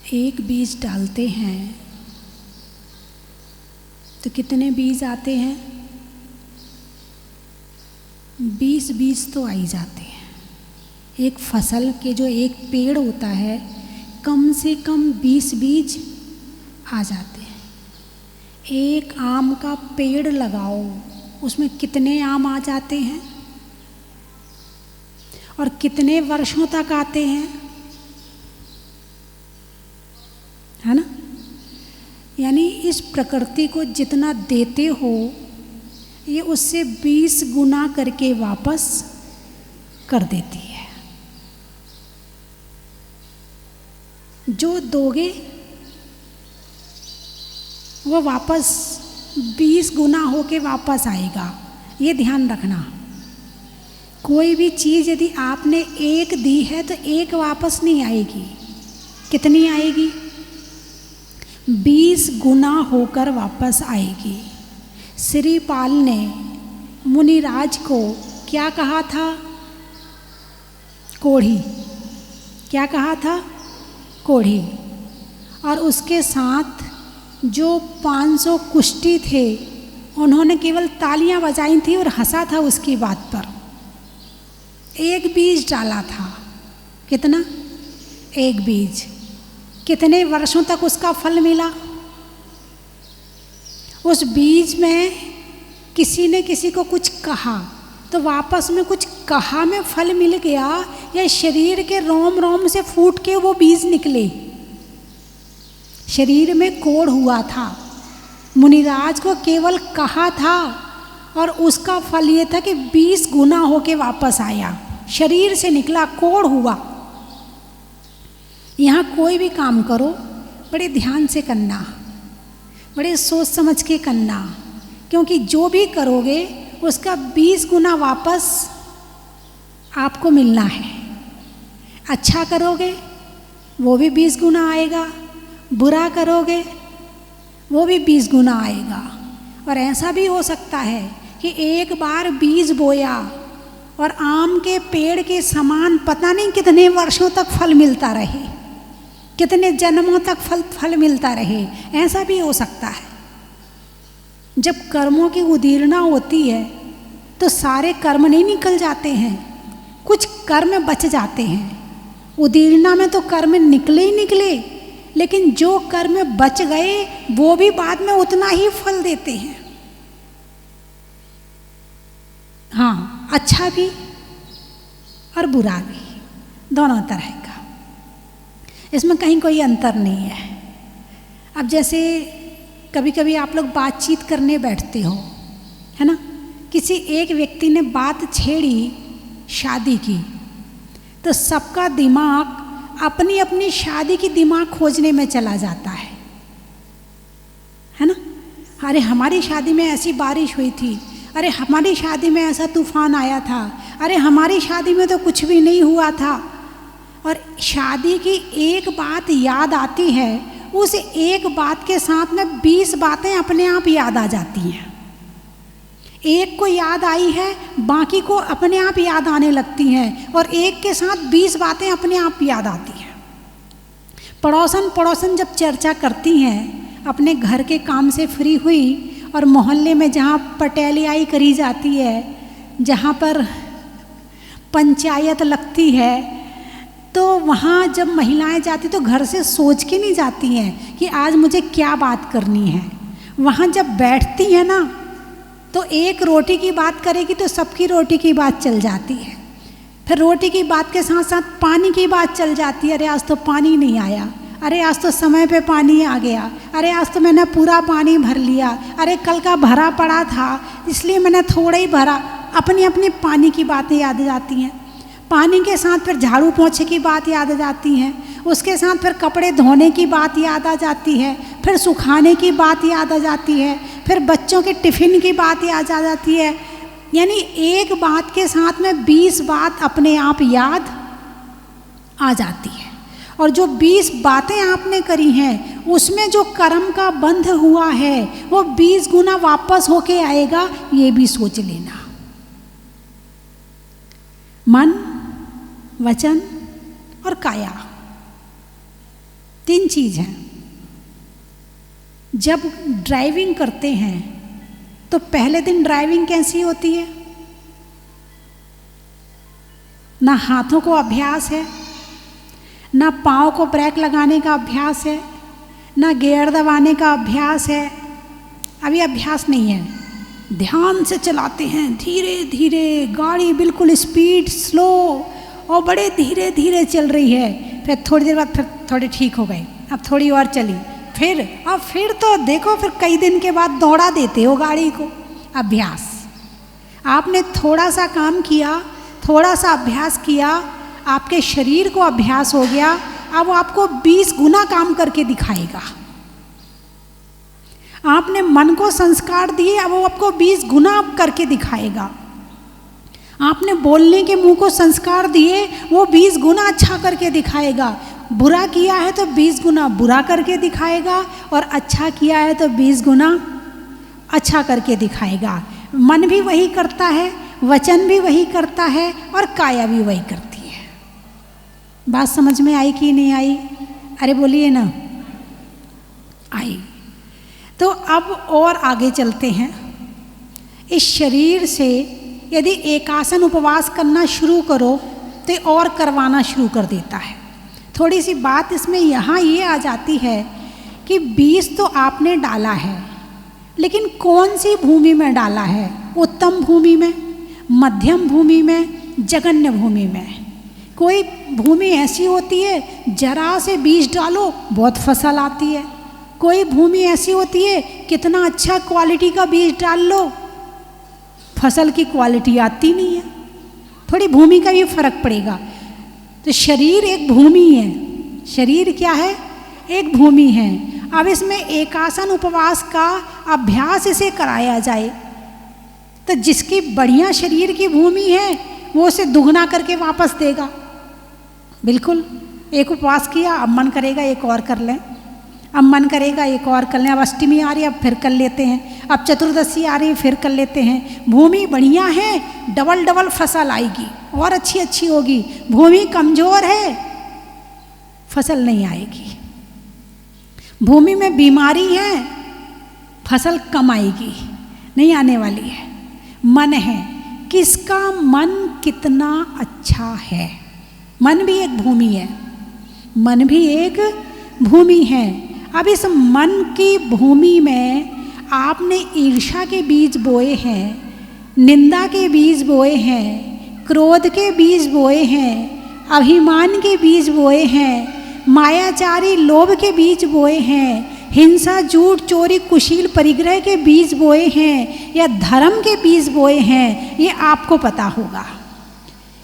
एक बीज डालते हैं तो कितने बीज आते हैं? 20 बीज तो आ ही जाते हैं। एक फसल के जो एक पेड़ होता है कम से कम 20 बीज आ जाते हैं। एक आम का पेड़ लगाओ, उसमें कितने आम आ जाते हैं और कितने वर्षों तक आते हैं, है ना? यानी इस प्रकृति को जितना देते हो ये उससे 20 गुना करके वापस कर देती है। जो दोगे वो वापस 20 गुना होके वापस आएगा, ये ध्यान रखना। कोई भी चीज़ यदि आपने एक दी है तो एक वापस नहीं आएगी। कितनी आएगी? 20 गुना होकर वापस आएगी। श्रीपाल ने मुनिराज को क्या कहा था? कोढ़ी। क्या कहा था? कोढ़ी। और उसके साथ जो 500 कुष्टी थे उन्होंने केवल तालियां बजाई थी और हंसा था उसकी बात पर। एक बीज डाला था। कितना? एक बीज। कितने वर्षों तक उसका फल मिला? उस बीज में किसी ने किसी को कुछ कहा तो वापस में कुछ कहा में फल मिल गया, या शरीर के रोम रोम से फूट के वो बीज निकले? शरीर में कोढ़ हुआ था, मुनिराज को केवल कहा था और उसका फल ये था कि 20 गुना होके वापस आया। शरीर से निकला, कोढ़ हुआ। यहाँ कोई भी काम करो बड़े ध्यान से करना, बड़े सोच समझ के करना, क्योंकि जो भी करोगे उसका 20 गुना वापस आपको मिलना है। अच्छा करोगे वो भी 20 गुना आएगा, बुरा करोगे वो भी 20 गुना आएगा। और ऐसा भी हो सकता है कि एक बार बीज बोया और आम के पेड़ के समान पता नहीं कितने वर्षों तक फल मिलता रहे, कितने जन्मों तक फल मिलता रहे। ऐसा भी हो सकता है। जब कर्मों की उदीर्णा होती है तो सारे कर्म नहीं निकल जाते हैं, कुछ कर्म बच जाते हैं। उदीर्णा में तो कर्म निकले ही निकले, लेकिन जो कर्म बच गए वो भी बाद में उतना ही फल देते हैं। हाँ, अच्छा भी और बुरा भी, दोनों तरह का। इसमें कहीं कोई अंतर नहीं है। अब जैसे कभी कभी आप लोग बातचीत करने बैठते हो, है ना? किसी एक व्यक्ति ने बात छेड़ी शादी की, तो सबका दिमाग अपनी अपनी शादी की दिमाग खोजने में चला जाता है ना? अरे हमारी शादी में ऐसी बारिश हुई थी, अरे हमारी शादी में ऐसा तूफान आया था, अरे हमारी शादी में तो कुछ भी नहीं हुआ था। और शादी की एक बात याद आती है, उस एक बात के साथ में 20 बातें अपने आप याद आ जाती हैं। एक को याद आई है, बाकी को अपने आप याद आने लगती हैं, और एक के साथ 20 बातें अपने आप याद आती हैं। पड़ोसन जब चर्चा करती हैं, अपने घर के काम से फ्री हुई और मोहल्ले में जहाँ पटेलियाई करी जाती है, जहाँ पर पंचायत लगती है, तो वहाँ जब महिलाएं जाती तो घर से सोच के नहीं जाती हैं कि आज मुझे क्या बात करनी है। वहाँ जब बैठती है ना, तो एक रोटी की बात करेगी तो सबकी रोटी की बात चल जाती है। फिर रोटी की बात के साथ साथ पानी की बात चल जाती है। अरे आज तो पानी नहीं आया, अरे आज तो समय पे पानी आ गया, अरे आज तो मैंने पूरा पानी भर लिया, अरे कल का भरा पड़ा था इसलिए मैंने थोड़ा ही भरा। अपनी अपनी पानी की बातें याद आ जाती हैं। पानी के साथ फिर झाड़ू पोंछे की बात याद आ जाती है, उसके साथ फिर कपड़े धोने की बात याद आ जाती है, फिर सुखाने की बात याद आ जाती है, फिर बच्चों के टिफ़िन की बात याद आ जाती है। यानी एक बात के साथ में 20 बात अपने आप याद आ जाती है। और जो 20 बातें आपने करी हैं उसमें जो कर्म का बंध हुआ है वो 20 गुना वापस होके आएगा, ये भी सोच लेना। मन, वचन और काया, 3 चीज़ हैं। जब ड्राइविंग करते हैं तो पहले दिन ड्राइविंग कैसी होती है? ना हाथों को अभ्यास है, ना पाँव को ब्रेक लगाने का अभ्यास है, ना गियर दबाने का अभ्यास है। अभी अभ्यास नहीं है, ध्यान से चलाते हैं, धीरे धीरे गाड़ी, बिल्कुल स्पीड स्लो, और बड़े धीरे धीरे चल रही है। फिर थोड़ी देर बाद फिर थोड़ी ठीक हो गई, अब थोड़ी और चली, फिर तो देखो, फिर कई दिन के बाद दौड़ा देते हो गाड़ी को। अभ्यास, आपने थोड़ा सा काम किया, थोड़ा सा अभ्यास किया, आपके शरीर को अभ्यास हो गया, अब वो आपको 20 गुना काम करके दिखाएगा। आपने मन को संस्कार दिए, अब वो आपको 20 गुना करके दिखाएगा। आपने बोलने के मुंह को संस्कार दिए, वो 20 गुना अच्छा करके दिखाएगा। बुरा किया है तो 20 गुना बुरा करके दिखाएगा, और अच्छा किया है तो 20 गुना अच्छा करके दिखाएगा। मन भी वही करता है, वचन भी वही करता है, और काया भी वही करती है। बात समझ में आई कि नहीं आई? अरे बोलिए ना, आई। तो अब और आगे चलते हैं। इस शरीर से यदि एकासन उपवास करना शुरू करो तो और करवाना शुरू कर देता है। थोड़ी सी बात इसमें यहाँ ये आ जाती है कि बीज तो आपने डाला है, लेकिन कौन सी भूमि में डाला है? उत्तम भूमि में, मध्यम भूमि में, जघन्य भूमि में। कोई भूमि ऐसी होती है जरा से बीज डालो बहुत फसल आती है, कोई भूमि ऐसी होती है कितना अच्छा क्वालिटी का बीज डाल लो फसल की क्वालिटी आती नहीं है। थोड़ी भूमि का भी फर्क पड़ेगा। तो शरीर एक भूमि है, शरीर क्या है? एक भूमि है। अब इसमें एकासन उपवास का अभ्यास इसे कराया जाए तो जिसकी बढ़िया शरीर की भूमि है वो उसे दुगना करके वापस देगा। बिल्कुल, एक उपवास किया, अब मन करेगा एक और कर लें, अब मन करेगा एक और कर लें, अब अष्टमी आ रही है अब फिर कर लेते हैं, अब चतुर्दशी आ रही है फिर कर लेते हैं। भूमि बढ़िया है, डबल डबल फसल आएगी और अच्छी अच्छी होगी। भूमि कमज़ोर है, फसल नहीं आएगी। भूमि में बीमारी है, फसल कम आएगी, नहीं आने वाली है। मन है, किसका मन कितना अच्छा है। मन भी एक भूमि है, मन भी एक भूमि है। अब इस मन की भूमि में आपने ईर्ष्या के बीज बोए हैं, निंदा के बीज बोए हैं, क्रोध के बीज बोए हैं, अभिमान के बीज बोए हैं, मायाचारी लोभ के बीज बोए हैं, हिंसा झूठ चोरी कुशील परिग्रह के बीज बोए हैं, या धर्म के बीज बोए हैं, ये आपको पता होगा।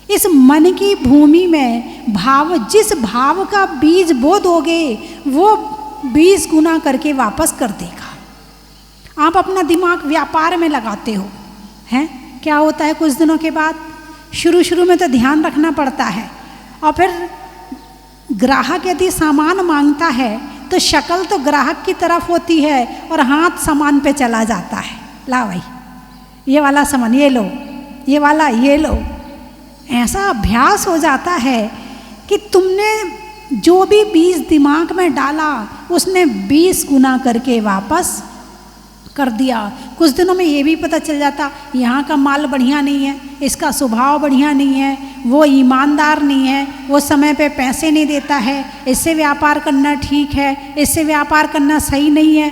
इस मन की भूमि में भाव, जिस भाव का बीज बो दोगे वो 20 गुना करके वापस कर देगा। आप अपना दिमाग व्यापार में लगाते हो, हैं? क्या होता है कुछ दिनों के बाद? शुरू में तो ध्यान रखना पड़ता है, और फिर ग्राहक यदि सामान मांगता है तो शक्ल तो ग्राहक की तरफ होती है और हाथ सामान पे चला जाता है। ला भाई ये वाला सामान ये लो, ये वाला ये लो। ऐसा अभ्यास हो जाता है कि तुमने जो भी बीज दिमाग में डाला उसने 20 गुना करके वापस कर दिया। कुछ दिनों में ये भी पता चल जाता यहाँ का माल बढ़िया नहीं है, इसका स्वभाव बढ़िया नहीं है, वो ईमानदार नहीं है, वो समय पे पैसे नहीं देता है, इससे व्यापार करना ठीक है, इससे व्यापार करना सही नहीं है।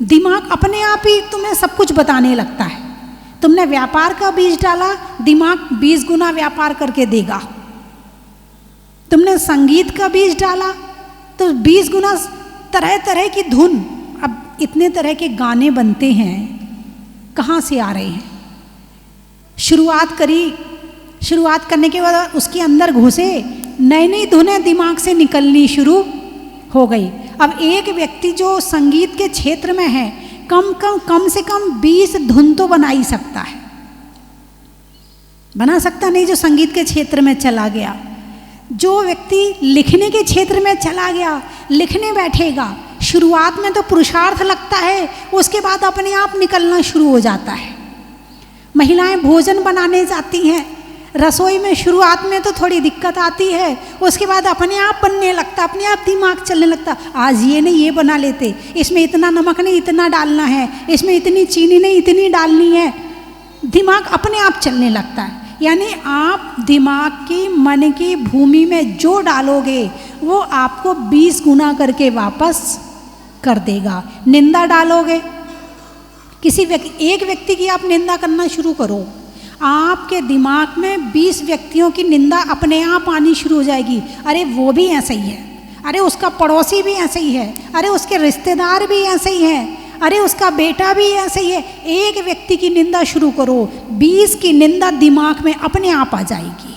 दिमाग अपने आप ही तुम्हें सब कुछ बताने लगता है। तुमने व्यापार का बीज डाला, दिमाग 20 गुना व्यापार करके देगा। तुमने संगीत का बीज डाला तो 20 गुना तरह तरह की धुन। अब इतने तरह के गाने बनते हैं, कहाँ से आ रहे हैं? शुरुआत करी, शुरुआत करने के बाद उसके अंदर घुसे, नई नई धुनें दिमाग से निकलनी शुरू हो गई। अब एक व्यक्ति जो संगीत के क्षेत्र में है कम से कम 20 धुन तो बना ही सकता है। बना सकता नहीं जो संगीत के क्षेत्र में चला गया। जो व्यक्ति लिखने के क्षेत्र में चला गया, लिखने बैठेगा, शुरुआत में तो पुरुषार्थ लगता है, उसके बाद अपने आप निकलना शुरू हो जाता है। महिलाएं भोजन बनाने जाती हैं रसोई में शुरुआत में तो थोड़ी दिक्कत आती है, उसके बाद अपने आप बनने लगता, अपने आप दिमाग चलने लगता। आज ये नहीं ये बना लेते, इसमें इतना नमक नहीं इतना डालना है, इसमें इतनी चीनी नहीं इतनी डालनी है, दिमाग अपने आप चलने लगता है। यानी आप दिमाग की मन की भूमि में जो डालोगे वो आपको 20 गुना करके वापस कर देगा। निंदा डालोगे, किसी एक व्यक्ति की आप निंदा करना शुरू करो, आपके दिमाग में 20 व्यक्तियों की निंदा अपने आप आनी शुरू हो जाएगी। अरे वो भी ऐसा ही है, अरे उसका पड़ोसी भी ऐसे ही है, अरे उसके रिश्तेदार भी ऐसे ही हैं, अरे उसका बेटा भी ऐसे ही है। एक व्यक्ति की निंदा शुरू करो, 20 की निंदा दिमाग में अपने आप आ जाएगी।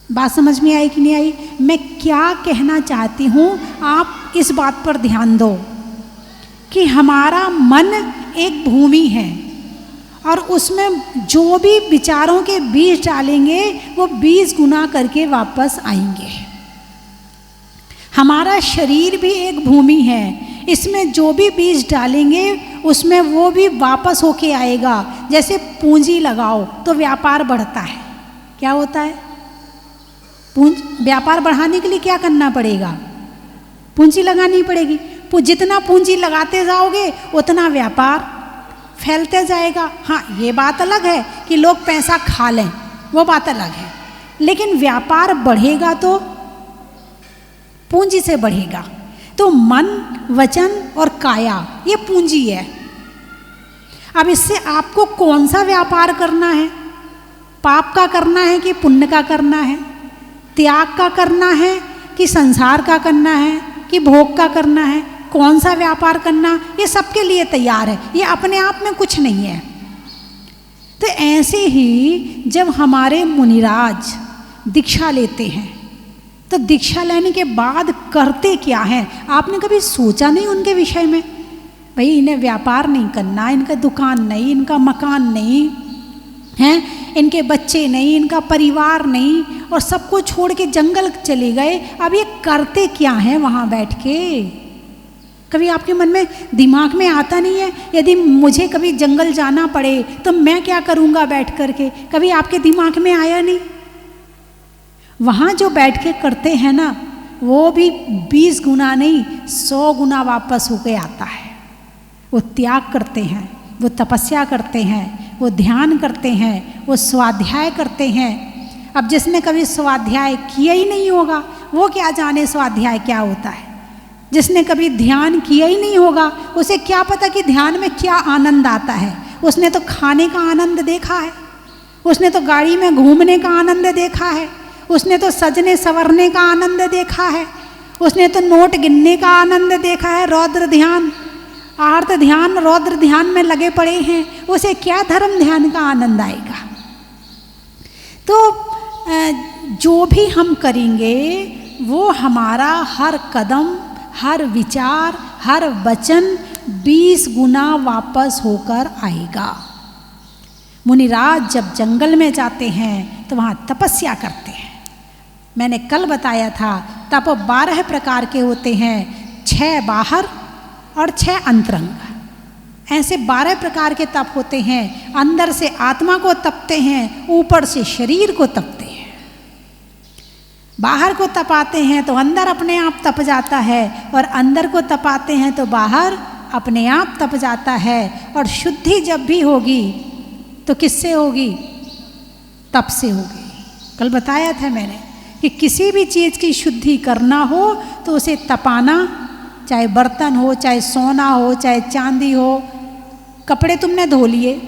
बात समझ में आई कि नहीं आई? मैं क्या कहना चाहती हूँ, आप इस बात पर ध्यान दो कि हमारा मन एक भूमि है और उसमें जो भी विचारों के बीज डालेंगे वो 20 गुना करके वापस आएंगे। हमारा शरीर भी एक भूमि है, इसमें जो भी बीज डालेंगे उसमें वो भी वापस होके आएगा। जैसे पूंजी लगाओ तो व्यापार बढ़ता है, क्या होता है? व्यापार बढ़ाने के लिए क्या करना पड़ेगा? पूंजी लगानी पड़ेगी। जितना पूंजी लगाते जाओगे उतना व्यापार फैलते जाएगा। हाँ, ये बात अलग है कि लोग पैसा खा लें, वो बात अलग है, लेकिन व्यापार बढ़ेगा तो पूंजी से बढ़ेगा। तो मन, वचन और काया ये पूंजी है। अब इससे आपको कौन सा व्यापार करना है? पाप का करना है कि पुण्य का करना है? त्याग का करना है कि संसार का करना है कि भोग का करना है? कौन सा व्यापार करना, ये सबके लिए तैयार है, ये अपने आप में कुछ नहीं है। तो ऐसे ही जब हमारे मुनिराज दीक्षा लेते हैं तो दीक्षा लेने के बाद करते क्या हैं? आपने कभी सोचा नहीं उनके विषय में? भाई इन्हें व्यापार नहीं करना, इनका दुकान नहीं, इनका मकान नहीं है, इनके बच्चे नहीं, इनका परिवार नहीं, और सबको छोड़ के जंगल चले गए। अब ये करते क्या हैं वहाँ बैठ के? कभी आपके मन में, दिमाग में आता नहीं है, यदि मुझे कभी जंगल जाना पड़े तो मैं क्या करूँगा बैठ कर के? कभी आपके दिमाग में आया नहीं? वहाँ जो बैठ के करते हैं ना, वो भी 20 गुना नहीं 100 गुना वापस होके आता है। वो त्याग करते हैं, वो तपस्या करते हैं, वो ध्यान करते हैं, वो स्वाध्याय करते हैं। अब जिसने कभी स्वाध्याय किया ही नहीं होगा वो क्या जाने स्वाध्याय क्या होता है? जिसने कभी ध्यान किया ही नहीं होगा उसे क्या पता कि ध्यान में क्या आनंद आता है? उसने तो खाने का आनंद देखा है, उसने तो गाड़ी में घूमने का आनंद देखा है, उसने तो सजने संवरने का आनंद देखा है, उसने तो नोट गिनने का आनंद देखा है। रौद्र ध्यान, आर्त ध्यान, रौद्र ध्यान में लगे पड़े हैं, उसे क्या धर्म ध्यान का आनंद आएगा? तो जो भी हम करेंगे वो हमारा हर कदम, हर विचार, हर वचन 20 गुना वापस होकर आएगा। मुनिराज जब जंगल में जाते हैं तो वहाँ तपस्या करते हैं। मैंने कल बताया था तप 12 प्रकार के होते हैं, 6 बाहर और 6 अंतरंग। ऐसे 12 प्रकार के तप होते हैं। अंदर से आत्मा को तपते हैं, ऊपर से शरीर को तपते हैं। बाहर को तपाते हैं तो अंदर अपने आप तप जाता है, और अंदर को तपाते हैं तो बाहर अपने आप तप जाता है। और शुद्धि जब भी होगी तो किससे होगी? तप से होगी। कल बताया था मैंने कि किसी भी चीज़ की शुद्धि करना हो तो उसे तपाना, चाहे बर्तन हो, चाहे सोना हो, चाहे चांदी हो। कपड़े तुमने धो लिए,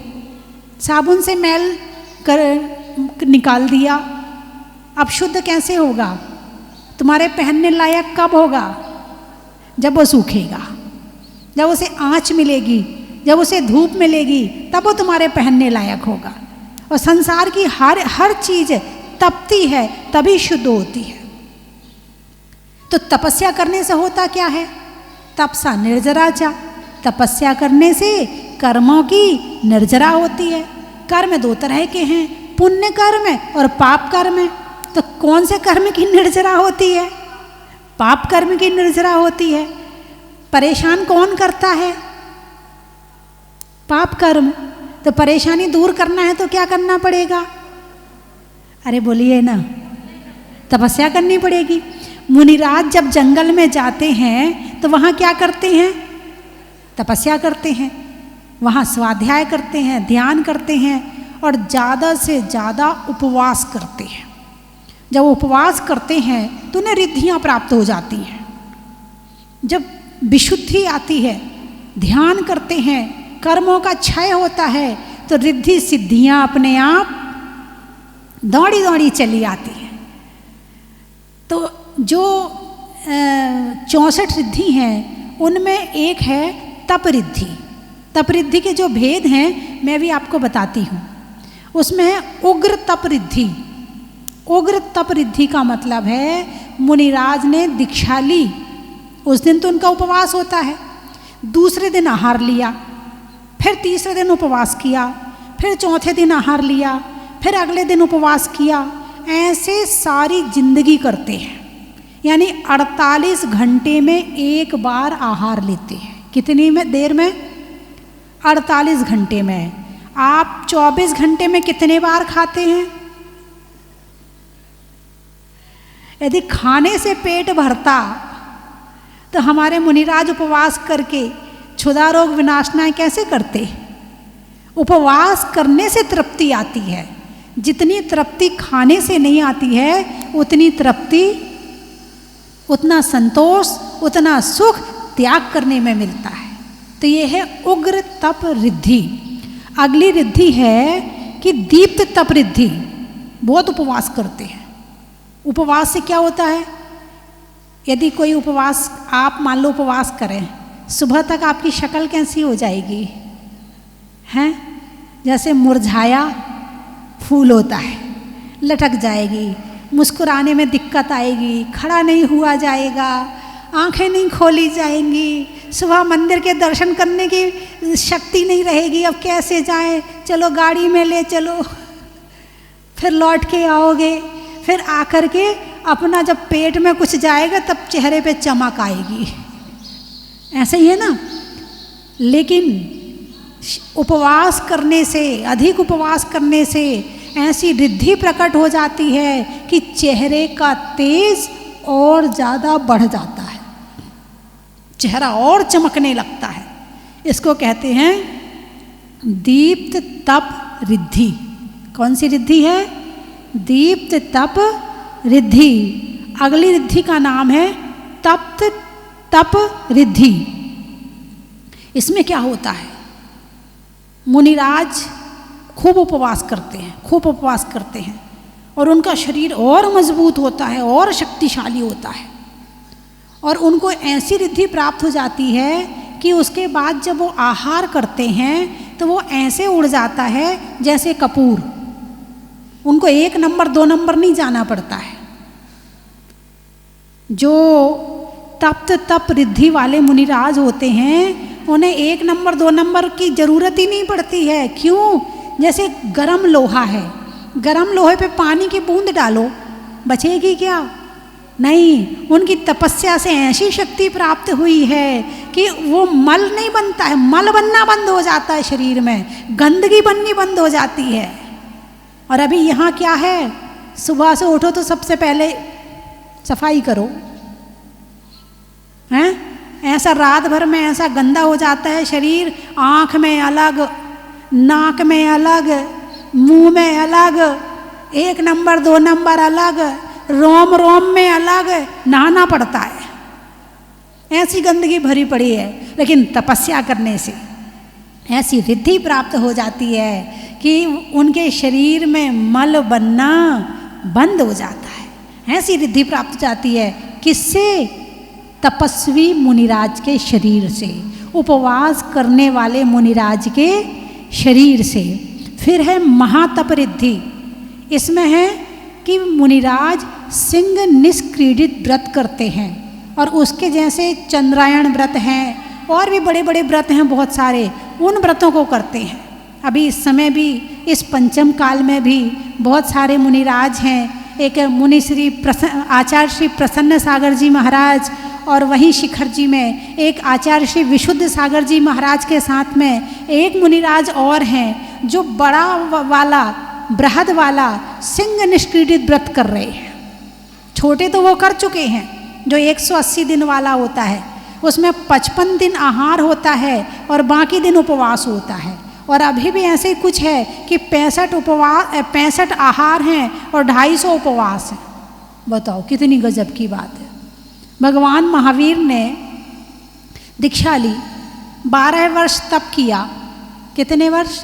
साबुन से मैल कर निकाल दिया, अब शुद्ध कैसे होगा? तुम्हारे पहनने लायक कब होगा? जब वो सूखेगा, जब उसे आँच मिलेगी, जब उसे धूप मिलेगी, तब वो तुम्हारे पहनने लायक होगा। और संसार की हर चीज़ तपती है तभी शुद्ध होती है। तो तपस्या करने से होता क्या है? तपसा निर्जरा चा। तपस्या करने से कर्मों की निर्जरा होती है। कर्म 2 तरह के हैं, पुण्य कर्म और पाप कर्म। तो कौन से कर्म की निर्जरा होती है? पाप कर्म की निर्जरा होती है। परेशान कौन करता है? पाप कर्म। तो परेशानी दूर करना है तो क्या करना पड़ेगा? अरे बोलिए ना, तपस्या करनी पड़ेगी। मुनिराज जब जंगल में जाते हैं तो वहाँ क्या करते हैं? तपस्या करते हैं, वहाँ स्वाध्याय करते हैं, ध्यान करते हैं और ज़्यादा से ज़्यादा उपवास करते हैं। जब उपवास करते हैं तो उन्हें रिद्धियाँ प्राप्त हो जाती हैं। जब विशुद्धि आती है, ध्यान करते हैं, कर्मों का क्षय होता है तो रिद्धि सिद्धियाँ अपने आप दौड़ी दौड़ी चली आती हैं। तो जो 64 रिद्धि हैं उनमें एक है तप रिद्धि। तप रिद्धि के जो भेद हैं मैं भी आपको बताती हूँ। उसमें है उग्र तप रिद्धि। उग्र तप रिद्धि का मतलब है मुनिराज ने दीक्षा ली, उस दिन तो उनका उपवास होता है, दूसरे दिन आहार लिया, फिर तीसरे दिन उपवास किया, फिर चौथे दिन आहार लिया, फिर अगले दिन उपवास किया, ऐसे सारी जिंदगी करते हैं। यानी 48 घंटे में एक बार आहार लेते हैं। कितनी में देर में? 48 घंटे में। आप 24 घंटे में कितने बार खाते हैं? यदि खाने से पेट भरता तो हमारे मुनिराज उपवास करके क्षुधा रोग विनाशनाएं कैसे करते? उपवास करने से तृप्ति आती है। जितनी तृप्ति खाने से नहीं आती है उतनी तृप्ति, उतना संतोष, उतना सुख त्याग करने में मिलता है। तो ये है उग्र तप रिद्धि। अगली रिद्धि है कि दीप्त तप रिद्धि। बहुत उपवास करते हैं। उपवास से क्या होता है? यदि कोई उपवास, आप मान लो उपवास करें, सुबह तक आपकी शक्ल कैसी हो जाएगी? हैं? जैसे मुरझाया फूल होता है, लटक जाएगी, मुस्कुराने में दिक्कत आएगी, खड़ा नहीं हुआ जाएगा, आंखें नहीं खोली जाएंगी, सुबह मंदिर के दर्शन करने की शक्ति नहीं रहेगी। अब कैसे जाएं? चलो गाड़ी में ले चलो, फिर लौट के आओगे, फिर आकर के अपना जब पेट में कुछ जाएगा तब चेहरे पे चमक आएगी। ऐसे ही है ना। लेकिन उपवास करने से, अधिक उपवास करने से ऐसी रिद्धि प्रकट हो जाती है कि चेहरे का तेज और ज़्यादा बढ़ जाता है, चेहरा और चमकने लगता है। इसको कहते हैं दीप्त तप रिद्धि। कौन सी रिद्धि है? दीप्त तप रिद्धि। अगली रिद्धि का नाम है तप्त तप रिद्धि। इसमें क्या होता है? मुनिराज खूब उपवास करते हैं, खूब उपवास करते हैं और उनका शरीर और मजबूत होता है और शक्तिशाली होता है और उनको ऐसी रिद्धि प्राप्त हो जाती है कि उसके बाद जब वो आहार करते हैं तो वो ऐसे उड़ जाता है जैसे कपूर। उनको 1 नंबर 2 नंबर नहीं जाना पड़ता है। जो तप्त तप रिद्धि वाले मुनिराज होते हैं उन्हें 1 नंबर 2 नंबर की जरूरत ही नहीं पड़ती है। क्यों? जैसे गरम लोहा है, गरम लोहे पे पानी की बूंद डालो, बचेगी क्या? नहीं। उनकी तपस्या से ऐसी शक्ति प्राप्त हुई है कि वो मल नहीं बनता है, मल बनना बंद हो जाता है शरीर में, गंदगी बननी बंद हो जाती है। और अभी यहाँ क्या है? सुबह से उठो तो सबसे पहले सफाई करो, हैं? ऐसा रात भर में ऐसा गंदा हो जाता है शरीर, आँख में अलग, नाक में अलग, मुंह में अलग, 1 नंबर 2 नंबर अलग, रोम रोम में अलग, नहाना पड़ता है। ऐसी गंदगी भरी पड़ी है। लेकिन तपस्या करने से ऐसी रिद्धि प्राप्त हो जाती है कि उनके शरीर में मल बनना बंद हो जाता है। ऐसी रिद्धि प्राप्त हो जाती है। किससे? तपस्वी मुनिराज के शरीर से, उपवास करने वाले मुनिराज के शरीर से। फिर है महातप रिद्धि। इसमें है कि मुनिराज सिंह निष्क्रीडित व्रत करते हैं और उसके जैसे चंद्रायण व्रत हैं और भी बड़े बड़े व्रत हैं बहुत सारे, उन व्रतों को करते हैं। अभी इस समय भी, इस पंचम काल में भी बहुत सारे मुनिराज हैं। एक मुनि श्री आचार्य श्री प्रसन्न सागर जी महाराज और वहीं शिखर जी में एक आचार्य श्री विशुद्ध सागर जी महाराज के साथ में एक मुनिराज और हैं जो बड़ा वाला, बृहद वाला सिंह निष्क्रीडित व्रत कर रहे हैं। छोटे तो वो कर चुके हैं, जो 180 दिन वाला होता है, उसमें 55 दिन आहार होता है और बाकी दिन उपवास होता है। और अभी भी ऐसे ही कुछ है कि 65 आहार हैं और 250 उपवास हैं। बताओ कितनी गजब की बात है। भगवान महावीर ने दीक्षा ली, 12 वर्ष तप किया। कितने वर्ष?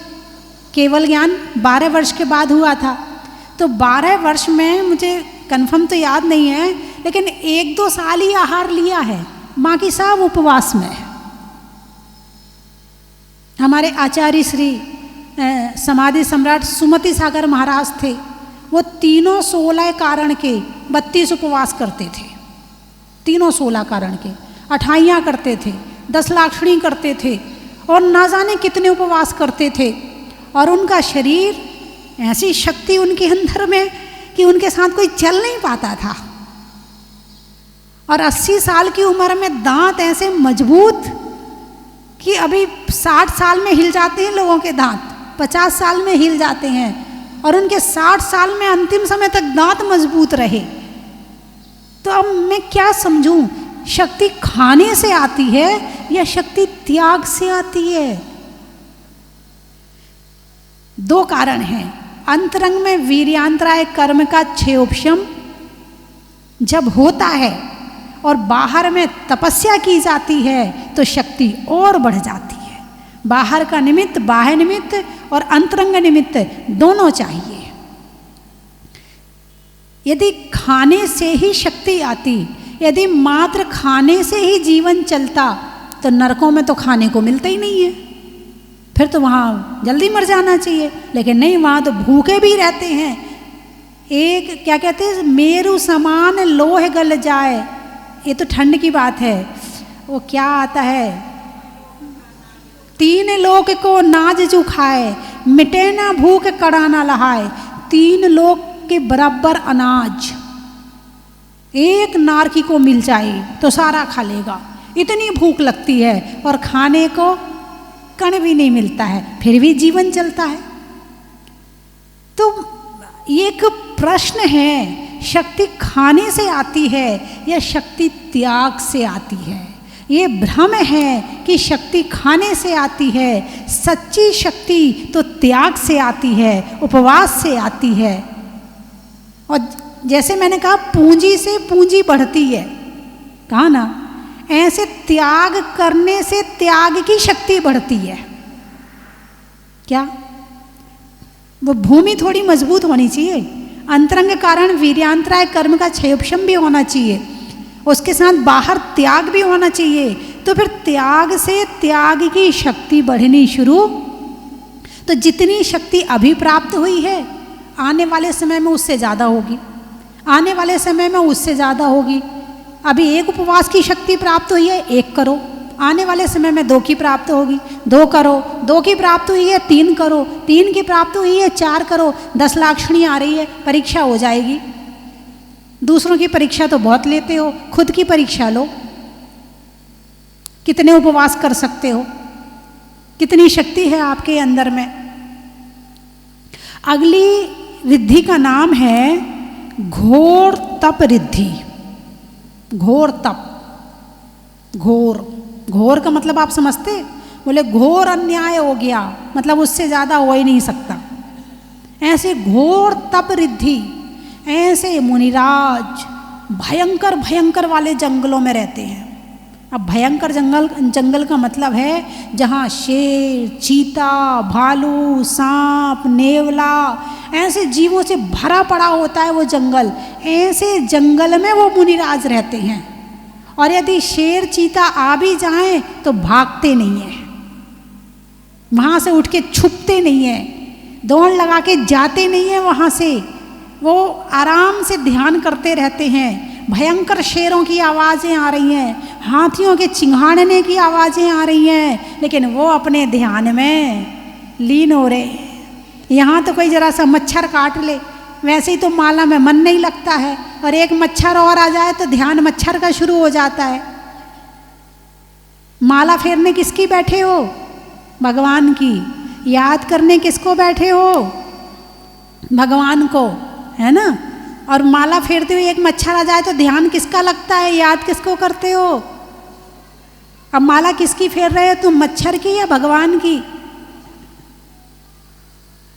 केवल ज्ञान 12 वर्ष के बाद हुआ था। तो 12 वर्ष में मुझे कन्फर्म तो याद नहीं है, लेकिन 1-2 साल ही आहार लिया है, बाकी सब उपवास में है। हमारे आचार्य श्री समाधि सम्राट सुमति सागर महाराज थे, वो तीनों 16 कारण के 32 उपवास करते थे। तीनों 16 कारण के 28 करते थे, 10 लाक्षणी करते थे और ना जाने कितने उपवास करते थे। और उनका शरीर, ऐसी शक्ति उनके अंदर में कि उनके साथ कोई चल नहीं पाता था। और 80 साल की उम्र में दांत ऐसे मजबूत कि अभी 60 साल में हिल जाते हैं लोगों के दांत, 50 साल में हिल जाते हैं, और उनके 60 साल में अंतिम समय तक दांत मजबूत रहे। तो अब मैं क्या समझूं, शक्ति खाने से आती है या शक्ति त्याग से आती है? 2 कारण हैं। अंतरंग में वीर्यांतराय कर्म का क्षयोपशम जब होता है और बाहर में तपस्या की जाती है तो शक्ति और बढ़ जाती है। बाहर का निमित्त, बाह्य निमित्त और अंतरंग निमित्त दोनों चाहिए। यदि खाने से ही शक्ति आती, यदि मात्र खाने से ही जीवन चलता, तो नरकों में तो खाने को मिलता ही नहीं है, फिर तो वहाँ जल्दी मर जाना चाहिए। लेकिन नहीं, वहाँ तो भूखे भी रहते हैं। एक क्या कहते हैं, मेरु समान लोह गल जाए, ये तो ठंड की बात है। वो क्या आता है, 3 लोक को नाज जो खाए, मिटे ना भूख कड़ा ना लहाए। 3 लोक के बराबर अनाज एक नारकी को मिल जाए तो सारा खा लेगा, इतनी भूख लगती है, और खाने को कण भी नहीं मिलता है, फिर भी जीवन चलता है। तो एक प्रश्न है, शक्ति खाने से आती है या शक्ति त्याग से आती है? ये भ्रम है कि शक्ति खाने से आती है। सच्ची शक्ति तो त्याग से आती है, उपवास से आती है। और जैसे मैंने कहा, पूंजी से पूंजी बढ़ती है, कहा ना, ऐसे त्याग करने से त्याग की शक्ति बढ़ती है। क्या? वो भूमि थोड़ी मजबूत होनी चाहिए। अंतरंग कारण वीर्यांतराय कर्म का क्षयोपशम भी होना चाहिए, उसके साथ बाहर त्याग भी होना चाहिए। तो फिर त्याग से त्याग की शक्ति बढ़नी शुरू। तो जितनी शक्ति अभी प्राप्त हुई है, आने वाले समय में उससे ज़्यादा होगी, आने वाले समय में उससे ज़्यादा होगी। अभी 1 उपवास की शक्ति प्राप्त हुई है, 1 करो। आने वाले समय में 2 की प्राप्त होगी, 2 करो। 2 की प्राप्त हुई है, 3 करो। 3 की प्राप्त हुई है, 4 करो। 10 लाक्षणी आ रही है, परीक्षा हो जाएगी। दूसरों की परीक्षा तो बहुत लेते हो, खुद की परीक्षा लो। कितने उपवास कर सकते हो, कितनी शक्ति है आपके अंदर में। अगली रिद्धि का नाम है घोर तप रिद्धि। घोर तप, घोर, घोर का मतलब आप समझते? बोले घोर अन्याय हो गया, मतलब उससे ज़्यादा हो ही नहीं सकता। ऐसे घोर तप रिद्धि, ऐसे मुनिराज भयंकर भयंकर वाले जंगलों में रहते हैं। अब भयंकर जंगल का मतलब है जहाँ शेर, चीता, भालू, सांप, नेवला, ऐसे जीवों से भरा पड़ा होता है वो जंगल। ऐसे जंगल में वो मुनिराज रहते हैं। और यदि शेर, चीता आ भी जाएं तो भागते नहीं हैं, वहाँ से उठ के छुपते नहीं हैं, दौड़ लगा के जाते नहीं हैं वहाँ से। वो आराम से ध्यान करते रहते हैं। भयंकर शेरों की आवाज़ें आ रही हैं, हाथियों के चिंघाड़ने की आवाज़ें आ रही हैं, लेकिन वो अपने ध्यान में लीन हो रहे हैं। यहाँ तो कोई ज़रा सा मच्छर काट ले, वैसे ही तो माला में मन नहीं लगता है, और एक मच्छर और आ जाए तो ध्यान मच्छर का शुरू हो जाता है। माला फेरने किसकी बैठे हो? भगवान की। याद करने किसको बैठे हो? भगवान को। है ना। और माला फेरते हुए एक मच्छर आ जाए तो ध्यान किसका लगता है, याद किसको करते हो? अब माला किसकी फेर रहे हो तुम, मच्छर की या भगवान की?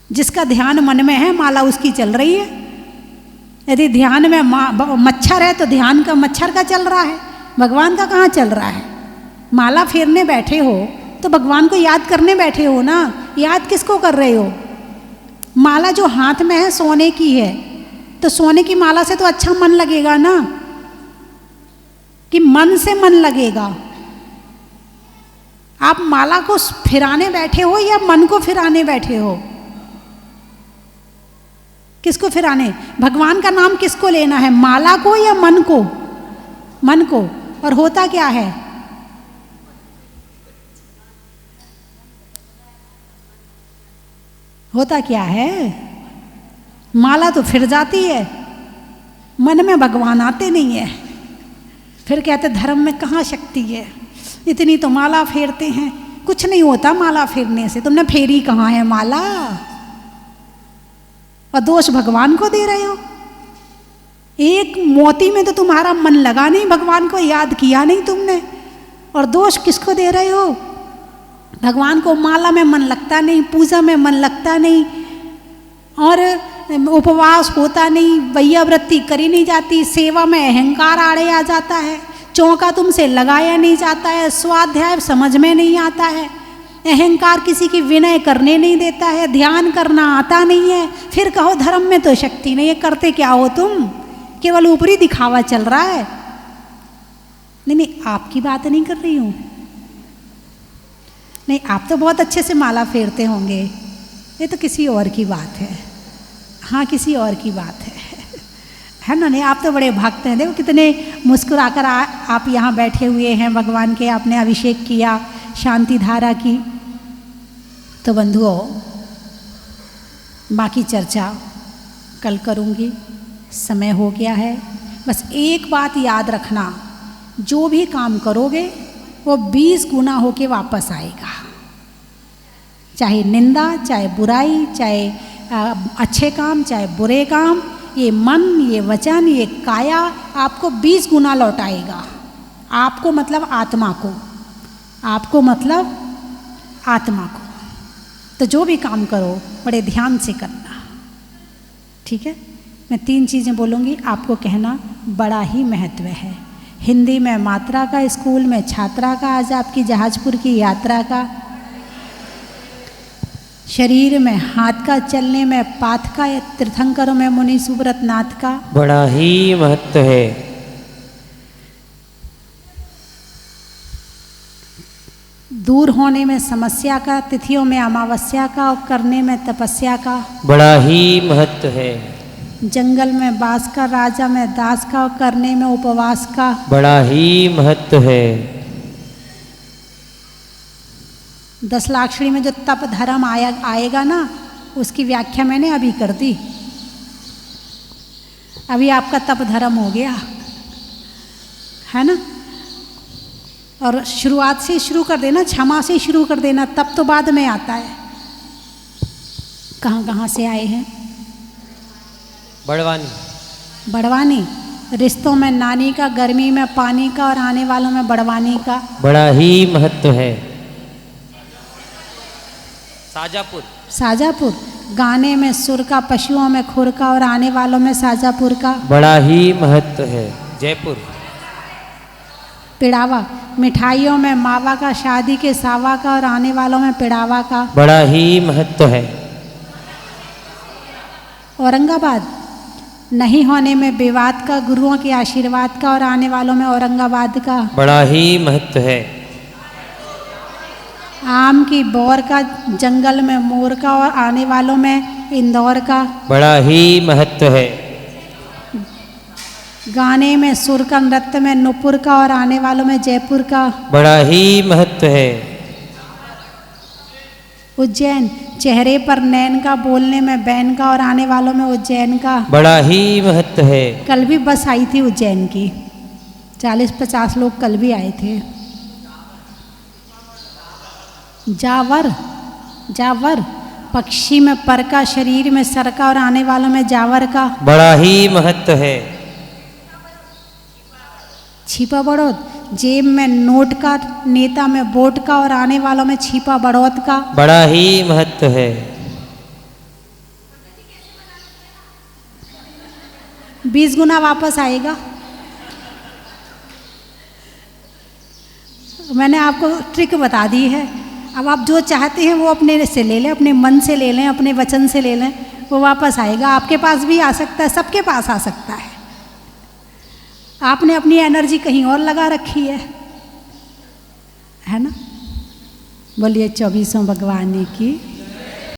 जिसका ध्यान मन में है माला उसकी चल रही है। यदि ध्यान में मच्छर है तो ध्यान का मच्छर का चल रहा है, भगवान का कहाँ चल रहा है। माला फेरने बैठे हो तो भगवान को याद करने बैठे हो ना, याद किसको कर रहे हो? माला जो हाथ में है सोने की है, तो सोने की माला से तो अच्छा मन लगेगा ना, कि मन से मन लगेगा। आप माला को फिराने बैठे हो या मन को फिराने बैठे हो? किसको फिराने? भगवान का नाम किसको लेना है, माला को या मन को? मन को। और होता क्या है? होता क्या है? माला तो फिर जाती है, मन में भगवान आते नहीं है। फिर कहते धर्म में कहाँ शक्ति है, इतनी तो माला फेरते हैं, कुछ नहीं होता माला फेरने से। तुमने फेरी कहाँ है माला, और दोष भगवान को दे रहे हो। एक मोती में तो तुम्हारा मन लगा नहीं, भगवान को याद किया नहीं तुमने, और दोष किसको दे रहे हो? भगवान को माला में मन लगता नहीं, पूजा में मन लगता नहीं, और उपवास होता नहीं, वैयावृत्ति करी नहीं जाती, सेवा में अहंकार आड़े आ जाता है, चौका तुमसे लगाया नहीं जाता है, स्वाध्याय समझ में नहीं आता है, अहंकार किसी की विनय करने नहीं देता है, ध्यान करना आता नहीं है। फिर कहो धर्म में तो शक्ति नहीं है। करते क्या हो तुम? केवल ऊपरी दिखावा चल रहा है। नहीं, आपकी बात नहीं कर रही हूँ। नहीं, आप तो बहुत अच्छे से माला फेरते होंगे, ये तो किसी और की बात है। हाँ, किसी और की बात है ना। नहीं, आप तो बड़े भक्त हैं। देखो कितने मुस्कुराकर आप यहाँ बैठे हुए हैं भगवान के, आपने अभिषेक किया शांति धारा की। तो बंधुओं, बाकी चर्चा कल करूँगी, समय हो गया है। बस एक बात याद रखना, जो भी काम करोगे वो 20 गुना होके वापस आएगा। चाहे निंदा, चाहे बुराई, चाहे अच्छे काम, चाहे बुरे काम, ये मन, ये वचन, ये काया आपको 20 गुना लौटाएगा। आपको मतलब आत्मा को, आपको मतलब आत्मा को। तो जो भी काम करो बड़े ध्यान से करना, ठीक है। मैं 3 चीज़ें बोलूँगी, आपको कहना बड़ा ही महत्व है। हिंदी में मात्रा का, स्कूल में छात्रा का, आज आपकी जहाजपुर की यात्रा का, शरीर में हाथ का, चलने में पाथ का, तीर्थंकरों में मुनि सुब्रत नाथ का बड़ा ही महत्व है। दूर होने में समस्या का, तिथियों में अमावस्या का, और करने में तपस्या का बड़ा ही महत्व है। जंगल में बास का, राजा में दास का, और करने में उपवास का बड़ा ही महत्व है। 10 लाक्षणी में जो तप धर्म आएगा ना, उसकी व्याख्या मैंने अभी कर दी। अभी आपका तप धर्म हो गया है ना। और शुरुआत से शुरू कर देना, क्षमा से शुरू कर देना, तप तो बाद में आता है। कहाँ कहाँ से आए हैं? बड़वानी। बड़वानी। रिश्तों में नानी का, गर्मी में पानी का, और आने वालों में बड़वानी का बड़ा ही महत्व है। साजापुर। साजापुर। गाने में सुर का, पशुओं में खुर का, और आने वालों में साजापुर का बड़ा ही महत्व है। जयपुर। पिड़ावा। मिठाइयों में मावा का, शादी के सावा का, और आने वालों में पिड़ावा का बड़ा ही महत्व है। औरंगाबाद। नहीं होने में विवाद का, गुरुओं के आशीर्वाद का, और आने वालों में औरंगाबाद का बड़ा ही महत्व है। आम की बौर का, जंगल में मोर का, और आने वालों में इंदौर का बड़ा ही महत्व है। गाने में सुर का, नृत्य में नुपुर का, और आने वालों में जयपुर का बड़ा ही महत्व है। उज्जैन। चेहरे पर नैन का, बोलने में बैन का, और आने वालों में उज्जैन का बड़ा ही महत्व है। कल भी बस आई थी उज्जैन की, 40-50 लोग कल भी आए थे। जावर। जावर पक्षी में पर का, शरीर में सर का और आने वालों में जावर का बड़ा ही महत्व है। छिपा बड़ौद, जेब में नोट का, नेता में वोट का और आने वालों में छिपा बड़ौद का बड़ा ही महत्व है। 20 गुना वापस आएगा। मैंने आपको ट्रिक बता दी है। अब आप जो चाहते हैं वो अपने से ले लें, अपने मन से ले लें, अपने वचन से ले लें, वो वापस आएगा। आपके पास भी आ सकता है, सबके पास आ सकता है। आपने अपनी एनर्जी कहीं और लगा रखी है ना। बोलिए 24वें भगवान की।